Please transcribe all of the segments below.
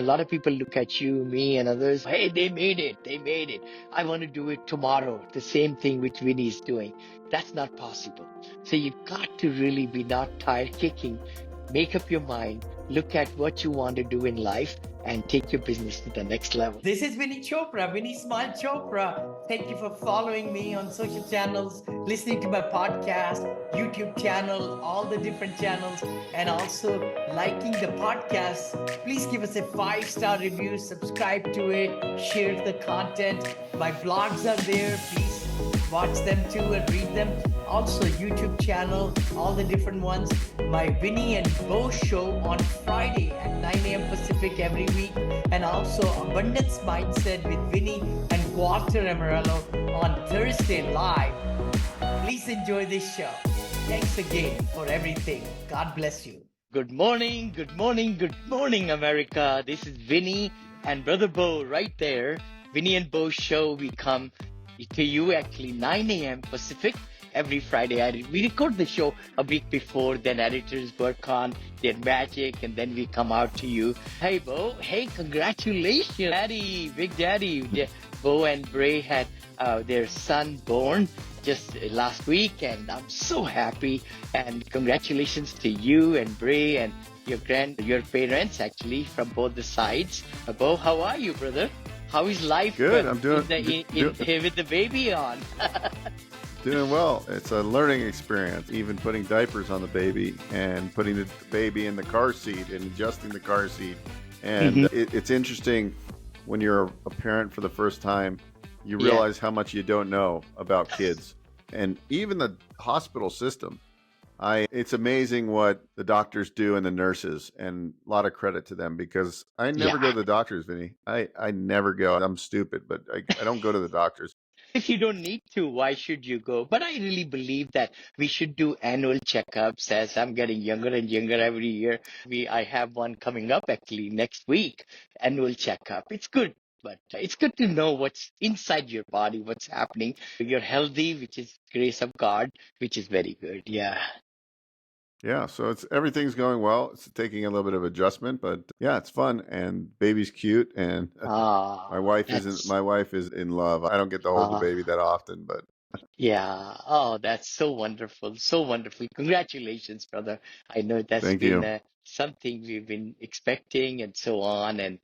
A lot of people look at you, me, and others. Hey, they made it. They made it. I want to do it tomorrow. The same thing which Vinney is doing. That's not possible. So you've got to really be not tired kicking. Make up your mind. Look at what you want to do in life and take your business to the next level. This is Vinney Chopra, Vinney Smile Chopra. Thank you for following me on social channels, listening to my podcast, YouTube channel, all the different channels, and also liking the podcast. Please give us a 5-star review, subscribe to it, share the content. My blogs are there. Please watch them too and read them. Also, YouTube channel, all the different ones. My Vinney and Beau show on Friday at 9 a.m. Pacific every week. And also Abundance Mindset with Vinney and Walter Amarello on Thursday live. Please enjoy this show. Thanks again for everything. God bless you. Good morning, good morning, good morning, America. This is Vinney and Brother Beau right there. Vinney and Beau show. We come to you actually 9 a.m. Pacific every Friday. We record the show a week before, then editors work on their magic, and then we come out to you. Hey, Beau. Hey, congratulations, Daddy, Big Daddy. Beau and Bray had their son born just last week, and I'm so happy. And congratulations to you and Bray and your parents, actually, from both the sides. Beau, how are you, brother? How is life? Good. I'm doing with the baby on. Doing well. It's a learning experience, even putting diapers on the baby and putting the baby in the car seat and adjusting the car seat. And it's interesting when you're a parent for the first time, you realize how much you don't know about kids and even the hospital system. It's amazing what the doctors do and the nurses, and a lot of credit to them, because I never go to the doctors, Vinny. I never go. I'm stupid, but I don't go to the doctors. If you don't need to, why should you go? But I really believe that we should do annual checkups. As I'm getting younger and younger every year, I have one coming up actually next week, annual checkup. It's good. But it's good to know what's inside your body, what's happening. You're healthy, which is grace of God, which is very good. Yeah. Yeah, so everything's going well. It's taking a little bit of adjustment, but yeah, it's fun, and baby's cute, and my wife is in love. I don't get to hold the baby that often, but yeah. Oh, that's so wonderful. So wonderful. Congratulations, brother. I know that's thank been you. something we've been expecting and so on. And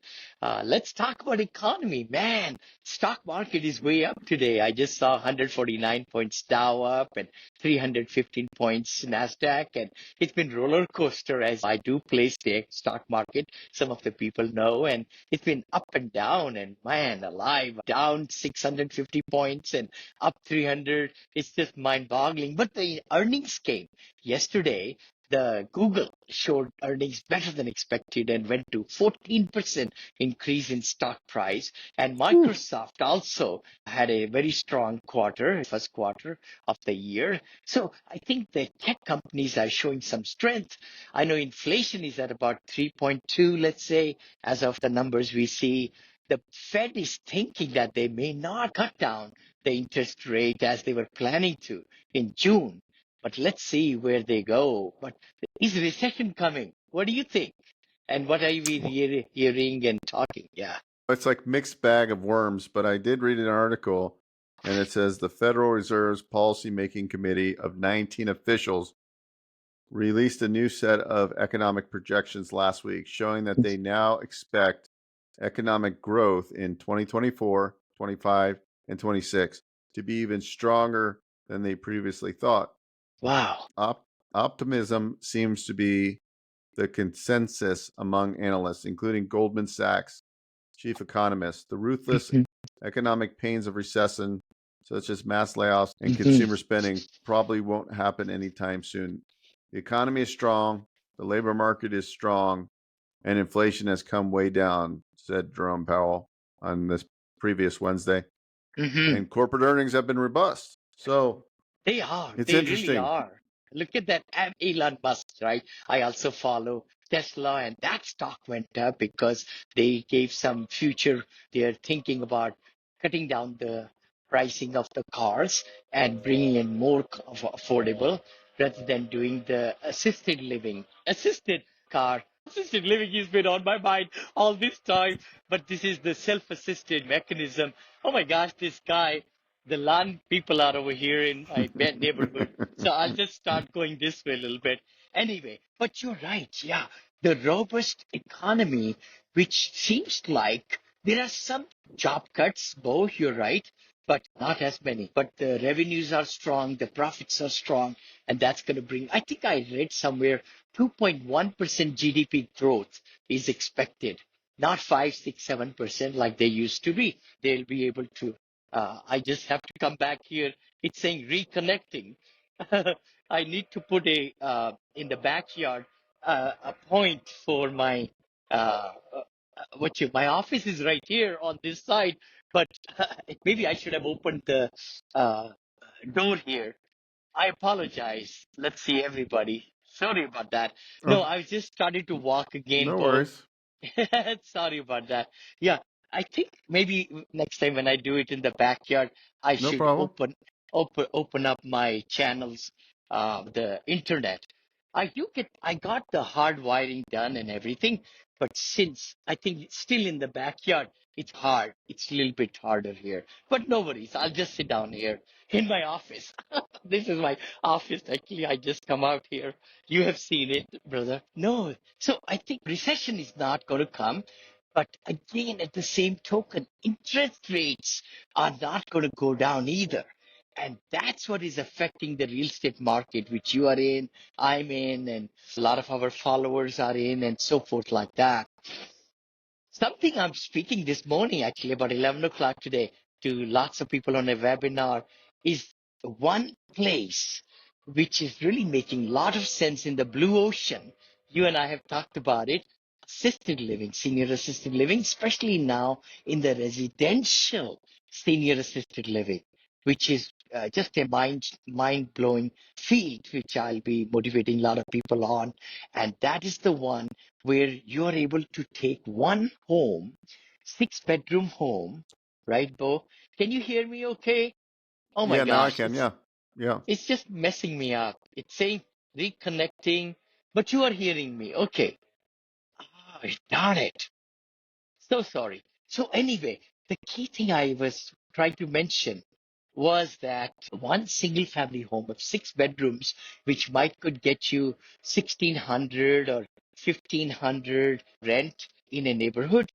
let's talk about economy. Man, stock market is way up today. I just saw 149 points Dow up and 315 points Nasdaq. And it's been roller coaster, as I do play stock market. Some of the people know. And it's been up and down. And man, alive, down 650 points and up 300. It's just mind-boggling. But the earnings came yesterday. The Google showed earnings better than expected and went to 14% increase in stock price. And Microsoft also had a very strong quarter, first quarter of the year. So I think the tech companies are showing some strength. I know inflation is at about 3.2, let's say, as of the numbers we see. The Fed is thinking that they may not cut down the interest rate as they were planning to in June. But let's see where they go. But is recession coming? What do you think? And what are we hearing and talking? Yeah. It's like mixed bag of worms, but I did read an article, and it says the Federal Reserve's Policymaking Committee of 19 officials released a new set of economic projections last week, showing that they now expect economic growth in 2024, 25, and 26 to be even stronger than they previously thought. Wow. Optimism seems to be the consensus among analysts, including Goldman Sachs chief economist. The ruthless economic pains of recession, such as mass layoffs and consumer spending, probably won't happen anytime soon. The economy is strong, the labor market is strong, and inflation has come way down, said Jerome Powell on this previous Wednesday. And corporate earnings have been robust. So they are. It's they interesting. Really are. Look at that Elon Musk, right? I also follow Tesla, and that stock went up because they gave some future. They're thinking about cutting down the pricing of the cars and bringing in more affordable rather than doing the assisted car Assisted living has been on my mind all this time, but this is the self-assisted mechanism. Oh my gosh, this guy, the land people are over here in my neighborhood. So I'll just start going this way a little bit. Anyway, but you're right. Yeah. The robust economy, which seems like there are some job cuts, both, you're right, but not as many. But the revenues are strong, the profits are strong, and that's going to bring, I think I read somewhere 2.1% GDP growth is expected, not 5, 6, 7% like they used to be. They'll be able to. I just have to come back here. It's saying reconnecting. I need to put a in the backyard a point for my my office is right here on this side, but maybe I should have opened the uh, door here. I apologize. Let's see, everybody. Sorry about that. No, Oh, I was just starting to walk again, no Bo. worries. Sorry about that. Yeah, I think maybe next time when I do it in the backyard, I No should problem. open up my channels, the internet. I got the hard wiring done and everything, but since I think it's still in the backyard, it's hard. It's a little bit harder here. But no worries. I'll just sit down here in my office. This is my office. Actually, I just come out here. You have seen it, brother. No. So I think recession is not going to come. But again, at the same token, interest rates are not going to go down either. And that's what is affecting the real estate market, which you are in, I'm in, and a lot of our followers are in, and so forth like that. Something I'm speaking this morning, actually, about 11 o'clock today, to lots of people on a webinar, is one place which is really making a lot of sense in the blue ocean. You and I have talked about it. Assisted living, senior assisted living, especially now in the residential senior assisted living, which is just a mind blowing field, which I'll be motivating a lot of people on. And that is the one where you're able to take one home, 6 bedroom home, right, Bo? Can you hear me okay? Oh my Yeah, now I gosh, can. Yeah. Yeah. it's just messing me up. It's saying reconnecting, but you are hearing me. Okay. Ah, darn it. So sorry. So anyway, the key thing I was trying to mention was that one single family home of 6 bedrooms, which might could get you 1,600 or 1,500 rent in a neighborhood,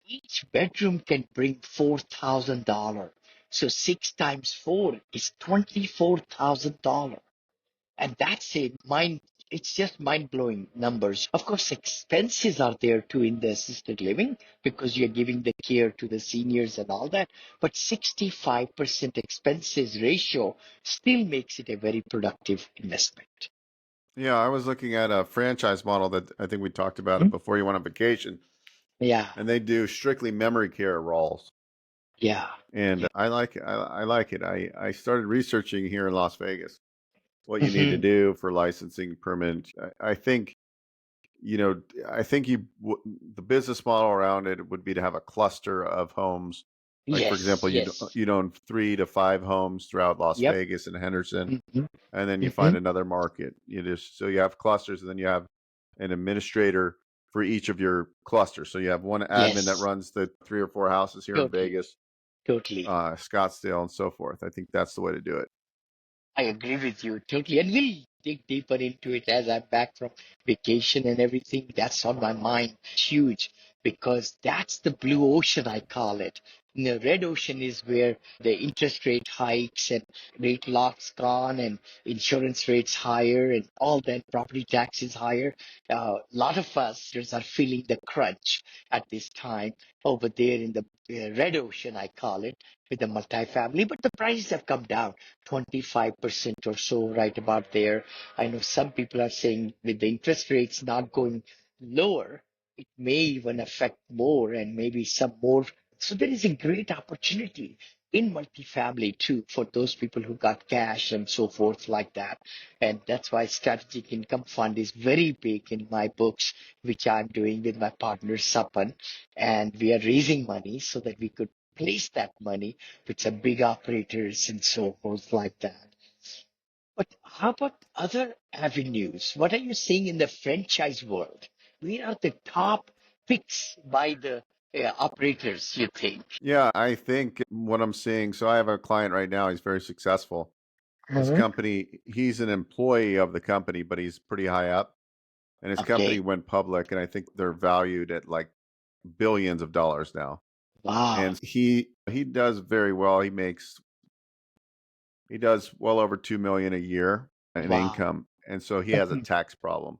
each bedroom can bring $4,000. So 6 times 4 is $24,000. And that's it. It's just mind blowing numbers. Of course, expenses are there too in the assisted living because you're giving the care to the seniors and all that. But 65% expenses ratio still makes it a very productive investment. Yeah. I was looking at a franchise model that I think we talked about it Mhm. before you went on vacation, Yeah, and they do strictly memory care roles. yeah. And I like it. I like it. I started researching here in Las Vegas what you need to Hmm. do for licensing permit. I think, you know, I think the business model around it would be to have a cluster of homes. Like for Yes, example, yes. you'd own 3 to 5 homes throughout Las Yep. Vegas and Henderson, Hmm. and then you Hmm. find another market. You just so you have clusters, and then you have an administrator for each of your clusters. So you have one admin that Yes, runs the 3 or 4 houses here in totally, Vegas, totally. Scottsdale, and so forth. I think that's the way to do it. I agree with you totally. And we'll dig deeper into it as I'm back from vacation and everything. That's on my mind. It's huge because that's the blue ocean, I call it. The red ocean is where the interest rate hikes and rate locks gone and insurance rates higher and all that property tax is higher. A lot of us just are feeling the crunch at this time over there in the red ocean, I call it, with the multifamily. But the prices have come down 25% or so, right about there. I know some people are saying with the interest rates not going lower, it may even affect more and maybe some more. So there is a great opportunity in multifamily too for those people who got cash and so forth like that. And that's why strategic income fund is very big in my books, which I'm doing with my partner Sapan. And we are raising money so that we could place that money with some big operators and so forth like that. But how about other avenues? What are you seeing in the franchise world? where are the top picks by the operators, you think? Yeah, I think what I'm seeing, so I have a client right now, he's very successful. His Mhm. company, he's an employee of the company, but he's pretty high up. And his company Okay. went public, and I think they're valued at like billions of dollars now. Wow. And he does very well. He does well over 2 million a year in Wow. income, and so he has a tax problem.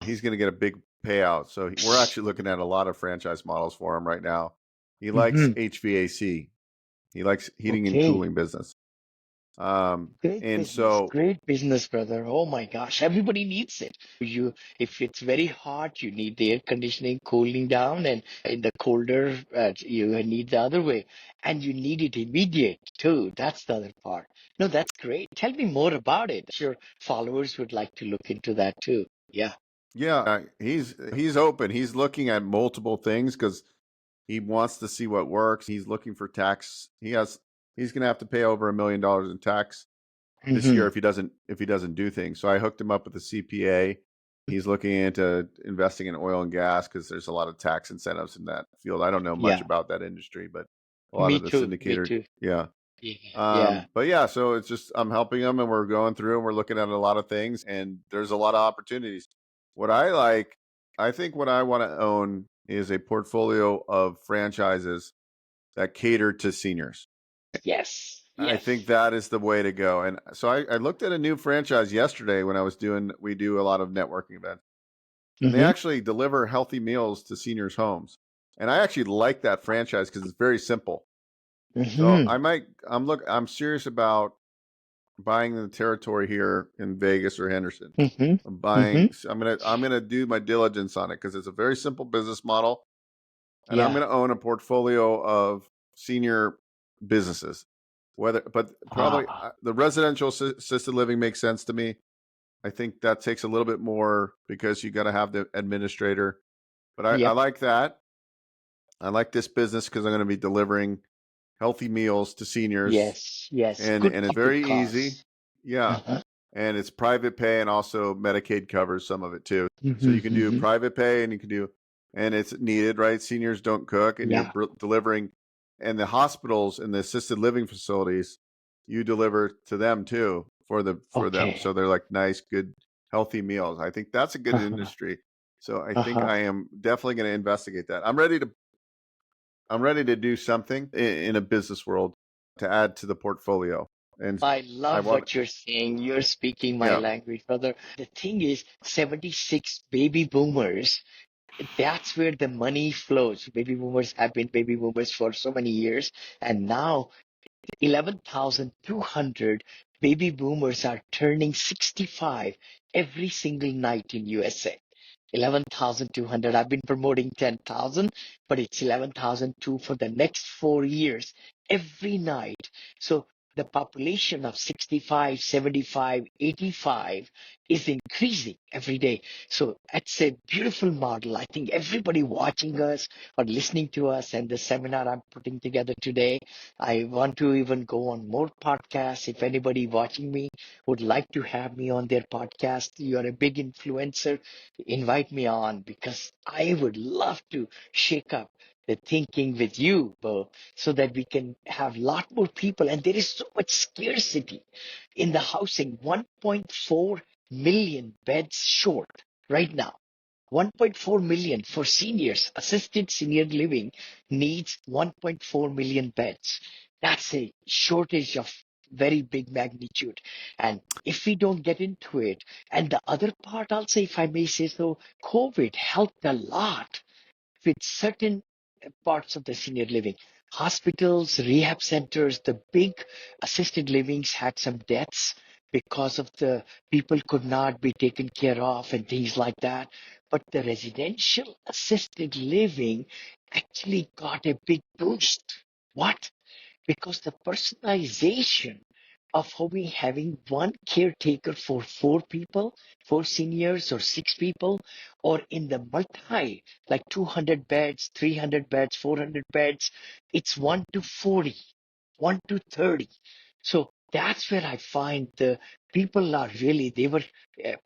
He's going to get a big payout. So we're actually looking at a lot of franchise models for him right now. He likes Hmm. HVAC. He likes heating and Okay. cooling business. And so Great business, brother. Oh my gosh, everybody needs it. If it's very hot, you need the air conditioning cooling down, and in the colder, you need the other way, and you need it immediate too. That's the other part. No, that's great. Tell me more about it. Your followers would like to look into that too. Yeah. yeah, he's open. He's looking at multiple things because he wants to see what works. He's looking for tax. He's going to have to pay over $1 million in tax this year Hmm. if he doesn't do things. So I hooked him up with a CPA. He's looking into investing in oil and gas because there's a lot of tax incentives in that field. I don't know much Yeah. about that industry, but a lot Me of the too. Me syndicator, too. yeah. Yeah. Yeah. But yeah, so it's just I'm helping him, and we're going through and we're looking at a lot of things, and there's a lot of opportunities. What I like, I think what I want to own is a portfolio of franchises that cater to seniors. Yes. I Yes. think that is the way to go. And so I looked at a new franchise yesterday when we do a lot of networking events, and they Mm-hmm. actually deliver healthy meals to seniors' homes. And I actually like that franchise because it's very simple. So Mm-hmm. I'm serious about buying the territory here in Vegas or Henderson. Mm-hmm. Mm-hmm. I'm gonna do my diligence on it because it's a very simple business model, and I'm Yeah. gonna own a portfolio of senior businesses. But probably Ah. the residential assisted living makes sense to me. I think that takes a little bit more because you got to have the administrator. But I Yep. like that. I like this business because I'm going to be delivering healthy meals to seniors, Yes. Yes. and Good it's public very easy. cause. Yeah, Uh-huh. and it's private pay, and also Medicaid covers some of it too. So Mm-hmm. you can do Mm-hmm. private pay, and you can do, and it's needed, right? Seniors don't cook, and you're Yeah. delivering, and the hospitals and the assisted living facilities, you deliver to them too for them. Okay. So they're like nice, good, healthy meals. I think that's a good Uh-huh. industry. So I think Uh-huh. I am definitely going to investigate that. I'm ready to do something in a business world to add to the portfolio, and I I love want, what you're saying. You're speaking my yeah. language, brother. The thing is, 76 baby boomers, that's where the money flows. Baby boomers have been baby boomers for so many years, and now 11,200 baby boomers are turning 65 every single night in USA. 11,200. I've been promoting 10,000, but it's 11,002 for the next 4 years every night. So the population of 65, 75, 85 is increasing every day. So it's a beautiful model. I think everybody watching us or listening to us and the seminar I'm putting together today, I want to even go on more podcasts. If anybody watching me would like to have me on their podcast, you are a big influencer, invite me on because I would love to shake up the thinking with you, Bo, so that we can have a lot more people. And there is so much scarcity in the housing, 1.4 million beds short right now. 1.4 million for seniors. Assisted senior living needs 1.4 million beds. That's a shortage of very big magnitude. And if we don't get into it, and the other part also, if I may say so, COVID helped a lot with certain parts of the senior living. Hospitals, rehab centers, the big assisted livings had some deaths because of the people could not be taken care of and things like that. But the residential assisted living actually got a big boost. What? Because the personalization of having one caretaker for four people, four seniors or six people, or in the multi, like 200 beds, 300 beds, 400 beds, it's 1 to 40, 1 to 30. So that's where I find the People are really, they were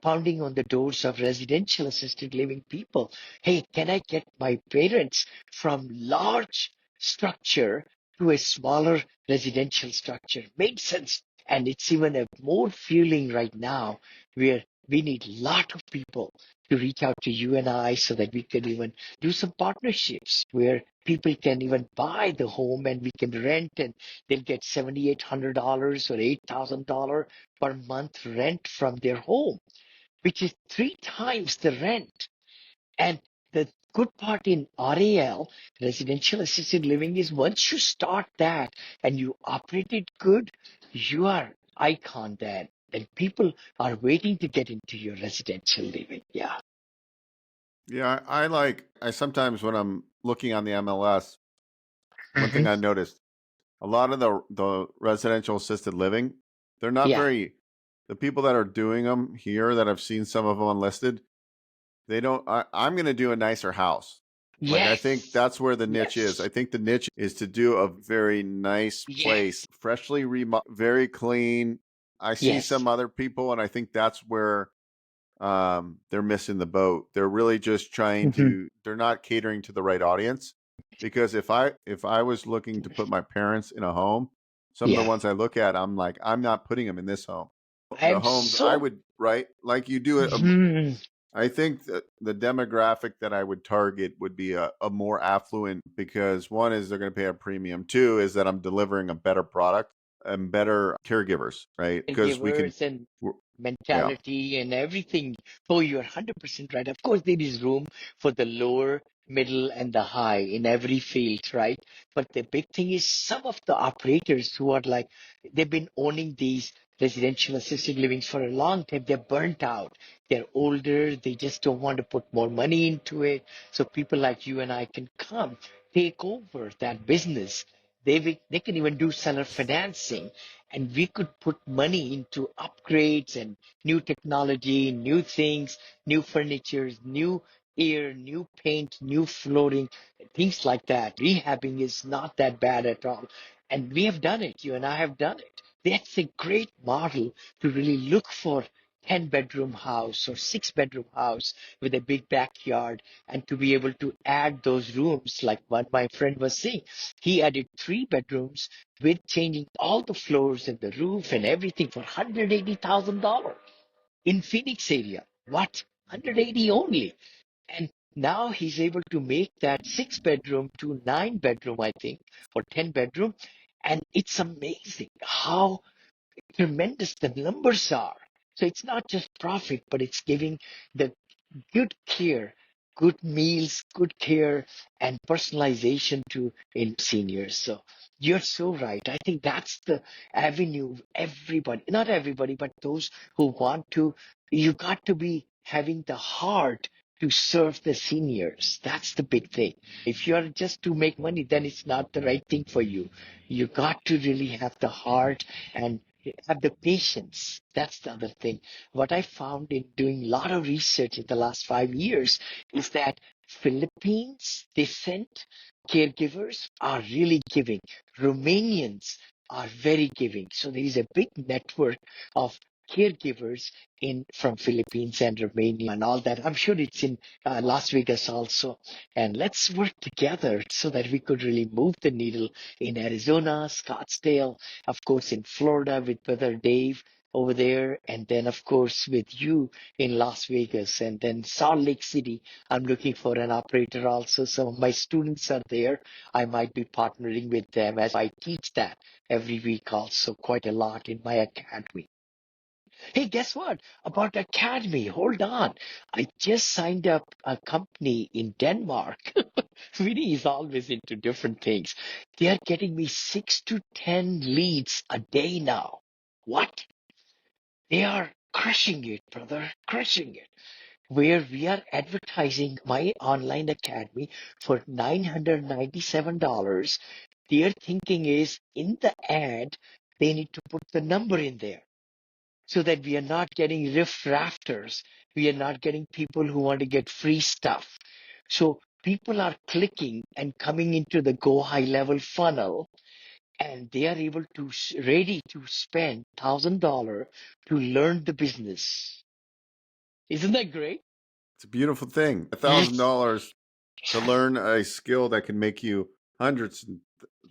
pounding on the doors of residential assisted living people. Hey, can I get my parents from large structure to a smaller residential structure? Made sense. And it's even a more fueling right now where we need a lot of people to reach out to you and I so that we can even do some partnerships where people can even buy the home and we can rent and they'll get $7,800 or $8,000 per month rent from their home, which is 3 times the rent. And the good part in RAL, residential assisted living, is once you start that and you operate it good, you are icon then. And people are waiting to get into your residential living. Yeah. Yeah, I sometimes when I'm looking on the MLS, one thing Hmm. I noticed, a lot of the residential assisted living, they're not Yeah. very, the people that are doing them here that I've seen some of them unlisted, they don't, I'm going to do a nicer house. Like, I think Yes. that's where the niche is. I Yes. think the niche is to do a very nice place, Yes. freshly very clean. I see Yes. some other people, and I think that's where they're missing the boat. They're really just trying Hmm. to, they're not catering to the right audience. Because if I was looking to put my parents in a home, some of the Yeah. ones I look at, I'm like, I'm not putting them in this home. The I'm homes I so. would, right, like you do it. Mhm. I think that the demographic that I would target would be a more affluent, because one is they're going to pay a premium. Two is that I'm delivering a better product and better caregivers, right? Because we can, Caregivers and yeah, mentality and everything. Oh, you're 100% right. Of course, there is room for the lower, middle, and the high in every field, right? But the big thing is some of the operators who are like, they've been owning these residential assisted livings for a long time. They're burnt out. They're older. They just don't want to put more money into it. So people like you and I can come take over that business. They can even do seller financing, and we could put money into upgrades and new technology, new things, new furniture, new air, new paint, new flooring, things like that. Rehabbing is not that bad at all. And we have done it. You and I have done it. That's a great model to really look for 10-bedroom house or 6-bedroom house with a big backyard and to be able to add those rooms like what my friend was saying. He added 3 bedrooms with changing all the floors and the roof and everything for $180,000 in Phoenix area. What? 180 only. And now he's able to make that 6 bedroom to 9 bedroom, I think, or 10 bedroom. And it's amazing how tremendous the numbers are. So it's not just profit, but it's giving the good care, good meals, good care, and personalization to in seniors. So you're so right. I think that's the avenue everybody, not everybody, but those who want to, you got to be having the heart to serve the seniors. That's the big thing. If you're just to make money, then it's not the right thing for you. You got to really have the heart and have the patience. That's the other thing. What I found in doing a lot of research in the last 5 years is that Philippines descent caregivers are really giving. Romanians are very giving. So there is a big network of caregivers in from Philippines and Romania and all that. I'm sure it's in Las Vegas also. And let's work together so that we could really move the needle in Arizona, Scottsdale, of course, in Florida with Brother Dave over there, and then, of course, with you in Las Vegas, and then Salt Lake City. I'm looking for an operator also. Some of my students are there. I might be partnering with them as I teach that every week, also, quite a lot in my academy. Hey, guess what? About Academy. Hold on. I just signed up a company in Denmark. Vinny is always into different things. They are getting me 6 to 10 leads a day now. What? They are crushing it, brother. Crushing it. Where we are advertising my online academy for $997. Their thinking is in the ad, they need to put the number in there so that we are not getting riff rafters. We are not getting people who want to get free stuff. So people are clicking and coming into the Go High Level funnel and they are able to ready to spend $1,000 to learn the business. Isn't that great? It's a beautiful thing. Yes. $1,000 to learn a skill that can make you hundreds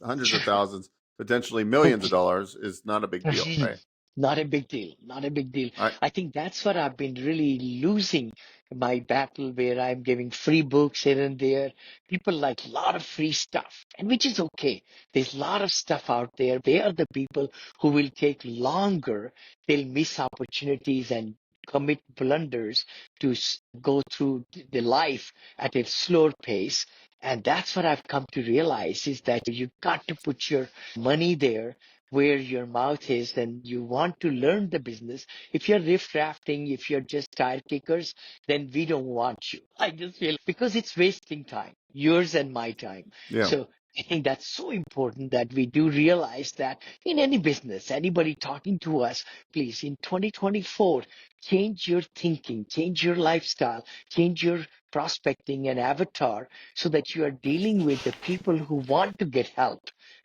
of thousands, potentially millions of dollars is not a big deal, right? Not a big deal. Not a big deal. I I think that's what I've been really losing my battle where I'm giving free books here and there. People like a lot of free stuff, and which is okay. There's a lot of stuff out there. They are the people who will take longer. They'll miss opportunities and commit blunders to go through the life at a slower pace. And that's what I've come to realize is that you got to put your money there where your mouth is, and you want to learn the business. If you're riff rafting, if you're just tire kickers, then we don't want you. I just feel because it's wasting time, yours and my time. yeah. So I think that's so important that we do realize that in any business, anybody talking to us, please, in 2024, change your thinking, change your lifestyle, change your prospecting and avatar so that you are dealing with the people who want to get help,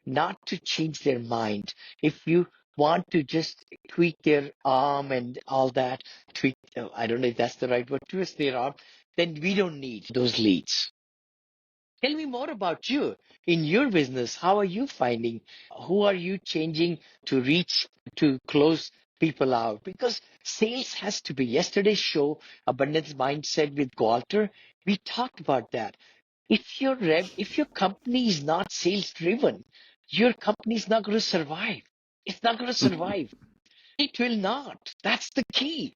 not to change their mind. If you want to just tweak their arm and all that, tweak, I don't know if that's the right word, twist their arm, then we don't need those leads. Tell me more about you in your business. How are you finding? Who are you changing to reach to close people out? Because sales has to be. Yesterday's show, Abundance Mindset with Walter, we talked about that. If your company is not sales driven, your company is not going to survive. It's not going to survive. It will not. That's the key.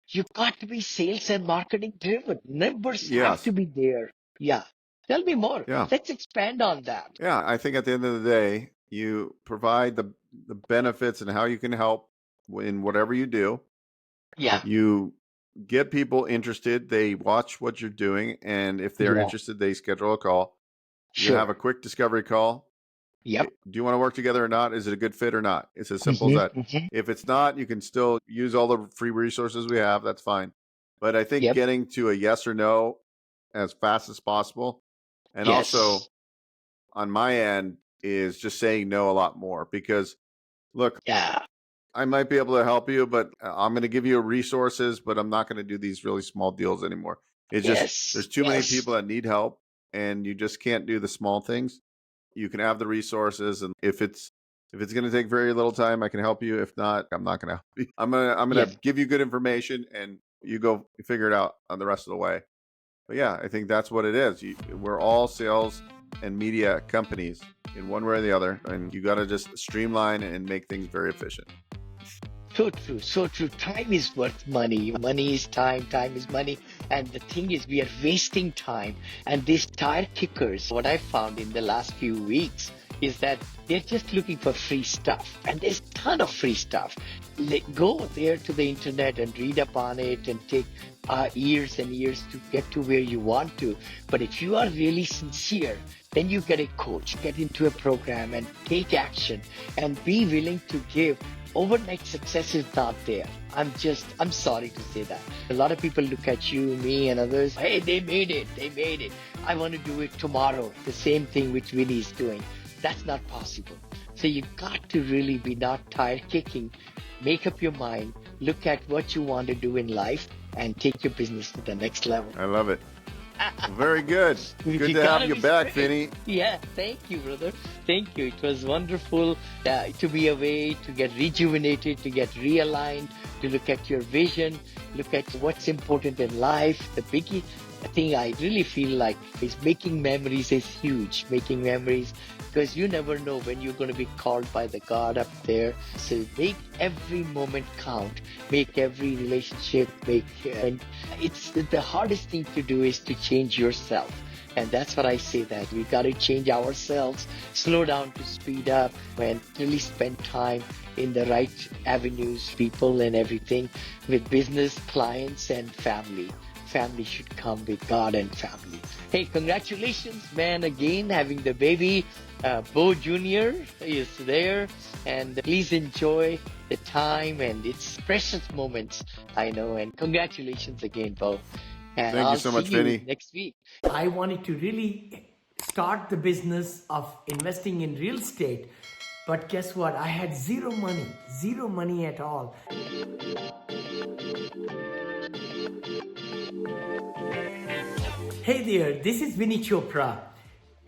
You got to be sales and marketing driven. Numbers have Yes. to be there. Yeah. Tell me more. Yeah. Let's expand on that. Yeah. I think at the end of the day, you provide the benefits and how you can help in whatever you do. Yeah. You get people interested. They watch what you're doing. And if they're Yeah. interested, they schedule a call. You have Sure. a quick discovery call. Yep. Do you want to work together or not? Is it a good fit or not? It's as simple as that. Hmm. If it's not, you can still use all the free resources we have. That's fine. But I think Yep. getting to a yes or no as fast as possible. And also Yes. on my end is just saying no a lot more because look, Yeah. I might be able to help you, but I'm going to give you resources, but I'm not going to do these really small deals anymore. It's just, Yes. there's too many Yes. people that need help and you just can't do the small things. You can have the resources, and if it's going to take very little time, I can help you. If not, I'm not going to help you. I'm going to Yes. give you good information, and you go figure it out on the rest of the way. But yeah, I think that's what it is. We're all sales and media companies in one way or the other, and you got to just streamline and make things very efficient. So true, so true. Time is worth money. Money is time, time is money. And the thing is, we are wasting time. And these tire kickers, what I found in the last few weeks is that they're just looking for free stuff. And there's a ton of free stuff. Go there to the internet and read up on it and take years and years to get to where you want to. But if you are really sincere, then you get a coach, get into a program and take action and be willing to give. Overnight success is not there. I'm sorry to say that. A lot of people look at you, me, and others. Hey, they made it. They made it. I want to do it tomorrow. The same thing which Vinney is doing. That's not possible. So you got to really be not tire kicking. Make up your mind. Look at what you want to do in life and take your business to the next level. I love it. Very good. Good to have you back, Vinney. Yeah, thank you, brother. Thank you. It was wonderful to be away, to get rejuvenated, to get realigned, to look at your vision, look at what's important in life. The biggie thing I really feel like is making memories is huge. Making memories, because you never know when you're going to be called by the God up there. So make every moment count. Make every relationship. And it's the hardest thing to do is to change yourself. And that's what I say, that we got to change ourselves, slow down to speed up, and really spend time in the right avenues, people and everything, with business, clients, and family. Family should come with God and family. Hey, congratulations, man, again, having the baby. Beau Jr. is there, and please enjoy the time and its precious moments, I know. And congratulations again, Beau. And Thank I'll you so much, see you Vinney. next week. I wanted to really start the business of investing in real estate But guess what? I had zero money at all. Hey there, this is Vinney Chopra.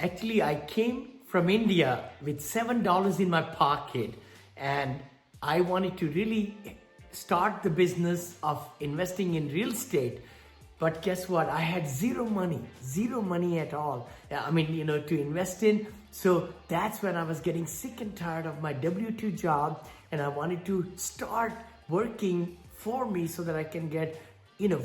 Actually, I came from India with $7 in my pocket, and I wanted to really start the business of investing in real estate. But guess what? I had zero money at all. I mean, to invest in. So that's when I was getting sick and tired of my W-2 job, and I wanted to start working for me so that I can get,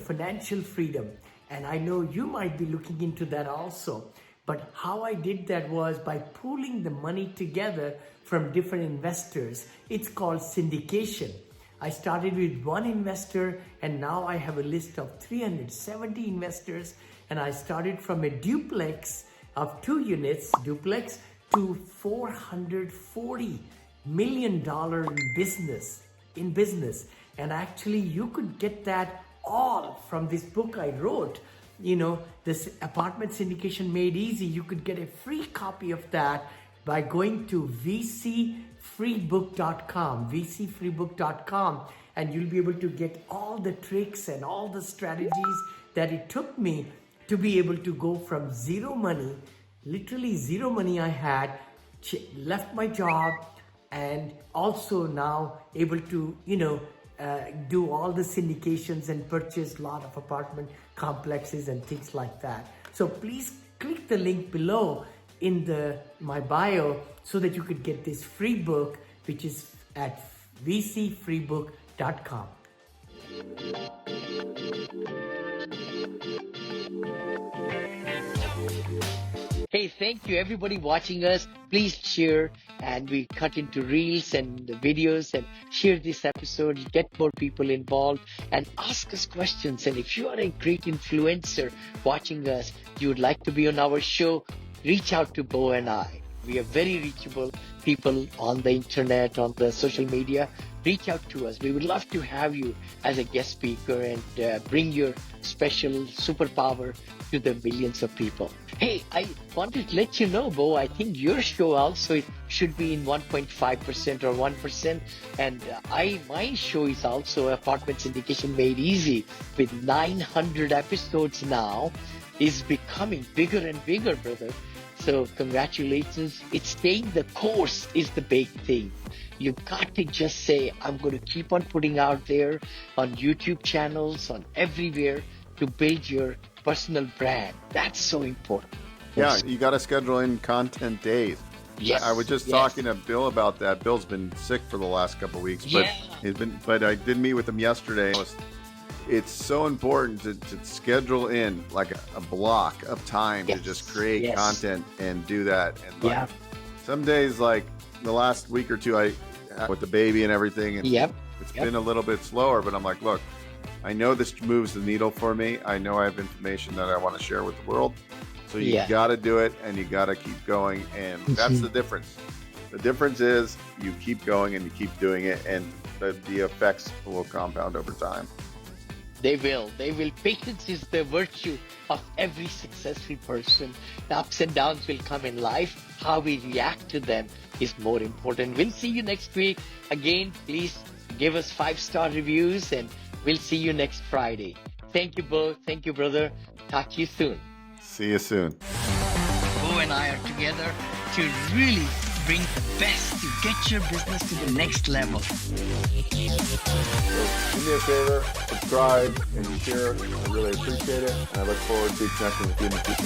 financial freedom. And I know you might be looking into that also. But how I did that was by pooling the money together from different investors. It's called syndication. I started with one investor, and now I have a list of 370 investors. And I started from a duplex of 2 units, duplex, to $440 million in business. And actually, you could get that all from this book I wrote. This Apartment Syndication Made Easy. You could get a free copy of that by going to vcfreebook.com, and you'll be able to get all the tricks and all the strategies that it took me to be able to go from zero money, literally zero money I had, left my job, and also now able to, do all the syndications and purchase a lot of apartment complexes and things like that. So please click the link below in my bio so that you could get this free book, which is at vcfreebook.com. Hey, thank you everybody watching us. Please share, and we cut into reels and the videos, and share this episode, get more people involved, and ask us questions. And if you are a great influencer watching us, you would like to be on our show, reach out to Beau and I. We are very reachable people on the internet, on the social media. Reach out to us. We would love to have you as a guest speaker and bring your special superpower to the millions of people. Hey, I wanted to let you know, Beau, I think your show also should be in 1.5% or 1%. And my show is also Apartment Syndication Made Easy, with 900 episodes now, is becoming bigger and bigger, brother. So congratulations. It's staying the course is the big thing. You've got to just say, I'm going to keep on putting out there on YouTube channels, on everywhere, to build your personal brand. That's so important. Yeah, you got to schedule in content days. Yes. I was just talking to Bill about that. Bill's been sick for the last couple of weeks, but but I did meet with him yesterday. It's so important to schedule in like a block of time to just create content and do that. And some days, like the last week or two, I with the baby and everything, and it's been a little bit slower, but I'm like, look, I know this moves the needle for me. I know I have information that I want to share with the world. So you got to do it, and you got to keep going. And that's the difference. The difference is you keep going and you keep doing it, and the effects will compound over time. They will. Patience is the virtue of every successful person. The ups and downs will come in life. How we react to them is more important. We'll see you next week. Again, please give us 5-star reviews, and we'll see you next Friday. Thank you, Beau. Thank you, brother. Talk to you soon. See you soon. Beau and I are together to really bring the best to get your business to the next level. Do me a favor, subscribe and share. I really appreciate it, and I look forward to connecting with you in the future.